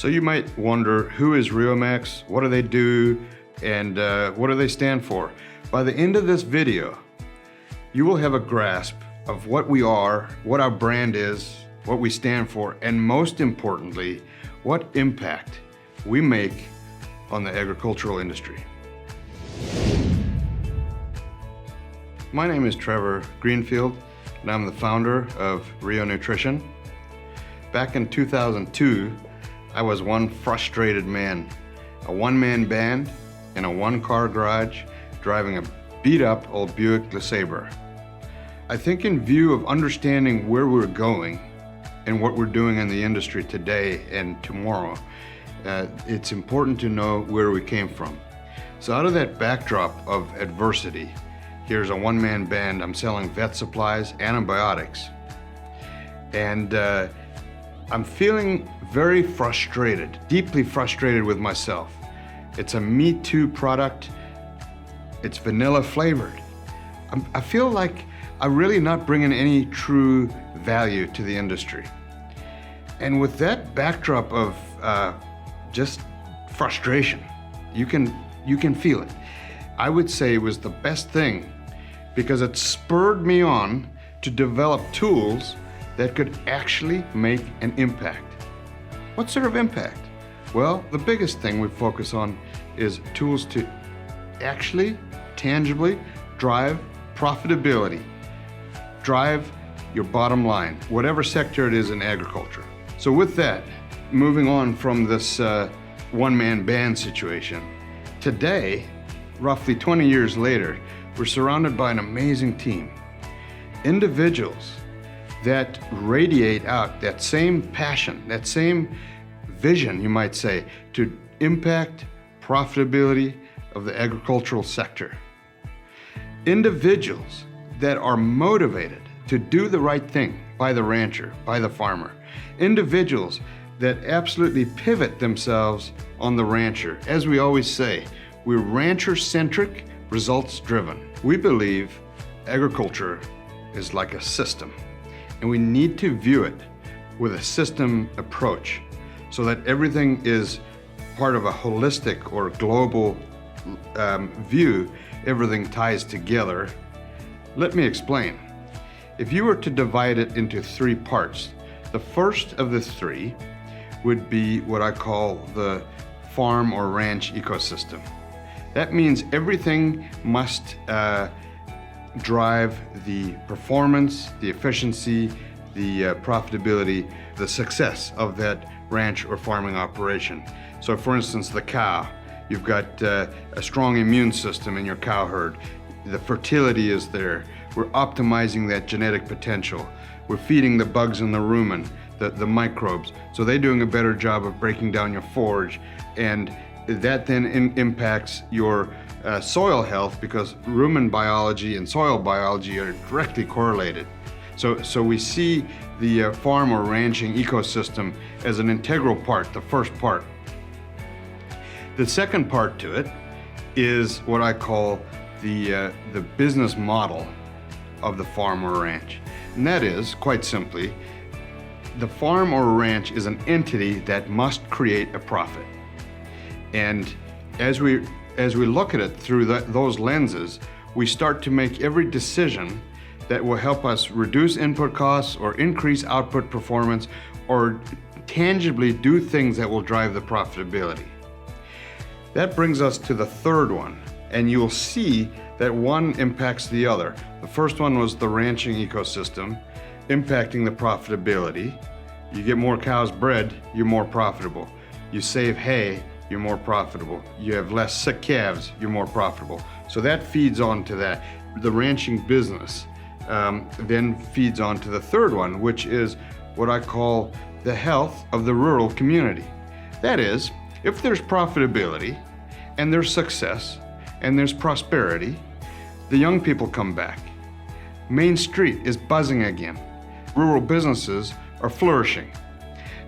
So you might wonder, who is Riomax? What do they do? And what do they stand for? By the end of this video, you will have a grasp of what we are, what our brand is, what we stand for, and most importantly, what impact we make on the agricultural industry. My name is Trevor Greenfield, and I'm the founder of Rio Nutrition. Back in 2002, I was one frustrated man, a one-man band in a one-car garage driving a beat-up old Buick LeSabre. I think in view of understanding where we're going and what we're doing in the industry today and tomorrow, it's important to know where we came from. So out of that backdrop of adversity, here's a one-man band. I'm selling vet supplies, antibiotics, and I'm feeling very frustrated, deeply frustrated with myself. It's a Me Too product. It's vanilla flavored. I feel like I'm really not bringing any true value to the industry. And with that backdrop of just frustration, you can feel it. I would say it was the best thing because it spurred me on to develop tools that could actually make an impact. What sort of impact? Well, the biggest thing we focus on is tools to actually, tangibly drive profitability, drive your bottom line, whatever sector it is in agriculture. So with that, moving on from this one-man band situation, today, roughly 20 years later, we're surrounded by an amazing team. Individuals that radiate out that same passion, that same vision, you might say, to impact profitability of the agricultural sector. Individuals that are motivated to do the right thing by the rancher, by the farmer. Individuals that absolutely pivot themselves on the rancher. As we always say, we're rancher-centric, results-driven. We believe agriculture is like a system, and we need to view it with a system approach so that everything is part of a holistic or global view. Everything ties together. Let me explain. If you were to divide it into three parts, the first of the three would be what I call the farm or ranch ecosystem. That means everything must drive the performance, the efficiency, the profitability, the success of that ranch or farming operation. So for instance, the cow, you've got a strong immune system in your cow herd. The fertility is there. We're optimizing that genetic potential. We're feeding the bugs in the rumen, the microbes. So they're doing a better job of breaking down your forage, and that then impacts your soil health, because rumen biology and soil biology are directly correlated. So we see the farm or ranching ecosystem as an integral part, the first part. The second part to it is what I call the business model of the farm or ranch. And that is, quite simply, the farm or ranch is an entity that must create a profit. And as we look at it through those lenses, we start to make every decision that will help us reduce input costs or increase output performance or tangibly do things that will drive the profitability. That brings us to the third one, and you'll see that one impacts the other. The first one was the ranching ecosystem, impacting the profitability. You get more cows bred, you're more profitable. You save hay, you're more profitable. You have less sick calves, you're more profitable. So that feeds on to that. The ranching business then feeds on to the third one, which is what I call the health of the rural community. That is, if there's profitability and there's success and there's prosperity, the young people come back. Main Street is buzzing again. Rural businesses are flourishing.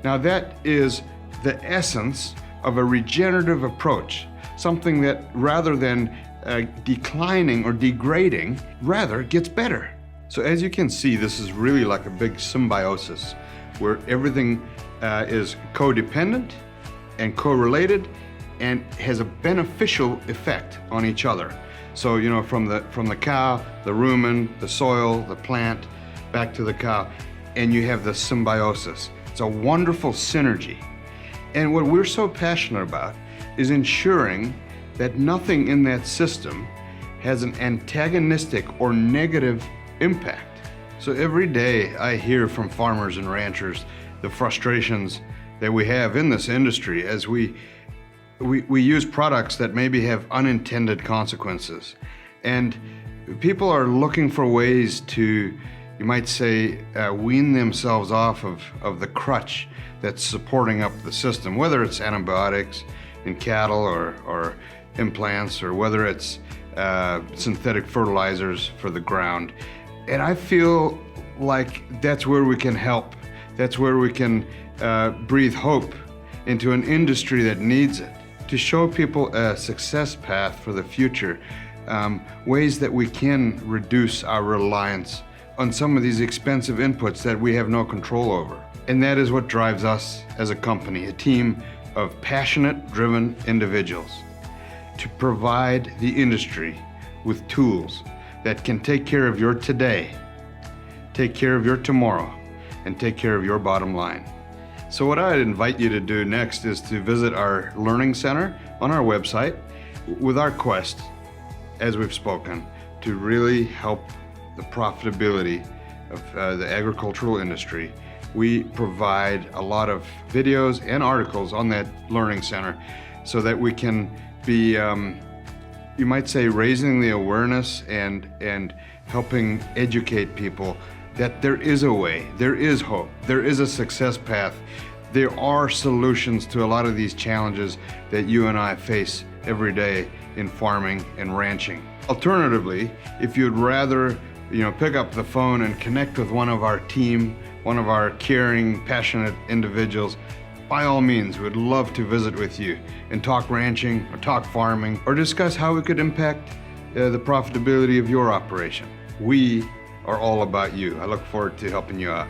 Now that is the essence of a regenerative approach, something that rather than declining or degrading, rather gets better. So as you can see, this is really like a big symbiosis where everything is codependent and correlated and has a beneficial effect on each other. So, from the cow, the rumen, the soil, the plant, back to the cow, and you have the symbiosis. It's a wonderful synergy. And what we're so passionate about is ensuring that nothing in that system has an antagonistic or negative impact. So every day I hear from farmers and ranchers the frustrations that we have in this industry as we use products that maybe have unintended consequences. And people are looking for ways to, you might say, wean themselves off of the crutch that's supporting up the system, whether it's antibiotics in cattle or implants, or whether it's synthetic fertilizers for the ground. And I feel like that's where we can help. That's where we can breathe hope into an industry that needs it, to show people a success path for the future, ways that we can reduce our reliance on some of these expensive inputs that we have no control over. And that is what drives us as a company, a team of passionate, driven individuals, to provide the industry with tools that can take care of your today, take care of your tomorrow, and take care of your bottom line. So what I'd invite you to do next is to visit our learning center on our website with our quest, as we've spoken, to really help the profitability of the agricultural industry. We provide a lot of videos and articles on that learning center so that we can be, you might say, raising the awareness and helping educate people that there is a way, there is hope, there is a success path. There are solutions to a lot of these challenges that you and I face every day in farming and ranching. Alternatively, if you'd rather, pick up the phone and connect with one of our team, one of our caring, passionate individuals, by all means, we'd love to visit with you and talk ranching or talk farming or discuss how we could impact the profitability of your operation. We are all about you. I look forward to helping you out.